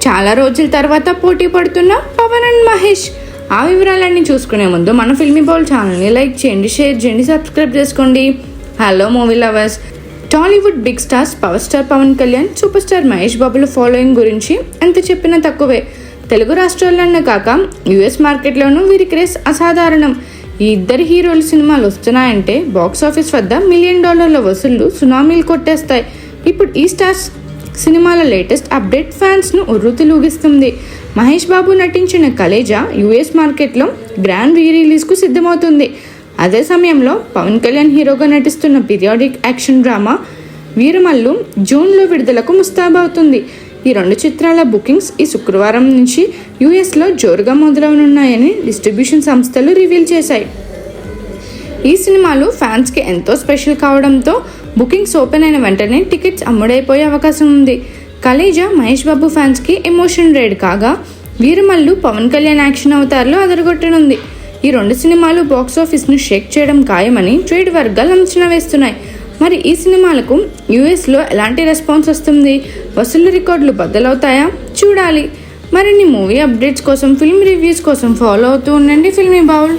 చాలా రోజుల తర్వాత పోటీ పడుతున్న పవన్ అండ్ మహేష్. ఆ వివరాలన్నీ చూసుకునే ముందు మన ఫిల్మీ బౌల్ ఛానల్ని లైక్ చేయండి, షేర్ చేయండి, సబ్స్క్రైబ్ చేసుకోండి. Hello movie lovers. Tollywood big stars power star Pawan Kalyan, superstar Mahesh బాబుల ఫాలోయింగ్ గురించి ఎంత చెప్పినా తక్కువే. తెలుగు రాష్ట్రాల్లోనే కాక యుఎస్ మార్కెట్లోనూ వీరి క్రేజ్ అసాధారణం. ఈ ఇద్దరు హీరోల సినిమాలు వస్తున్నాయంటే బాక్స్ ఆఫీస్ వద్ద $1 మిలియన్ వసూళ్లు సునామీలు కొట్టేస్తాయి. ఇప్పుడు ఈ స్టార్స్ సినిమాల లేటెస్ట్ అప్డేట్ ఫ్యాన్స్ను ఉర్రూతలూగిస్తుంది. మహేష్ బాబు నటించిన కలేజా యుఎస్ మార్కెట్లో గ్రాండ్ రీ-రిలీజ్కు సిద్ధమవుతుంది. అదే సమయంలో పవన్ కళ్యాణ్ హీరోగా నటిస్తున్న పీరియాడిక్ యాక్షన్ డ్రామా వీరమల్లు జూన్లో విడుదలకు ముస్తాబవుతుంది. ఈ 2 చిత్రాల బుకింగ్స్ ఈ శుక్రవారం నుంచి యుఎస్లో జోరుగా మొదలవనున్నాయని డిస్ట్రిబ్యూషన్ సంస్థలు రివీల్ చేశాయి. ఈ సినిమాలు ఫ్యాన్స్కి ఎంతో స్పెషల్ కావడంతో బుకింగ్స్ ఓపెన్ అయిన వెంటనే టికెట్స్ అమ్ముడైపోయే అవకాశం ఉంది. కలేజా మహేష్ బాబు ఫ్యాన్స్కి ఎమోషన్ రైడ్ కాగా, వీరమల్లు పవన్ కళ్యాణ్ యాక్షన్ అవతార్లో అదరగొట్టనుంది. ఈ 2 సినిమాలు బాక్స్ ఆఫీస్ను షేక్ చేయడం ఖాయమని ట్రేడ్ వర్గాలు అంచనా వేస్తున్నాయి. మరి ఈ సినిమాలకు యూఎస్లో ఎలాంటి రెస్పాన్స్ వస్తుంది? వసూలు రికార్డులు బద్దలవుతాయా? చూడాలి. మరిన్ని మూవీ అప్డేట్స్ కోసం, ఫిల్మ్ రివ్యూస్ కోసం ఫాలో అవుతూ ఉండండి ఫిల్మీ బౌల్.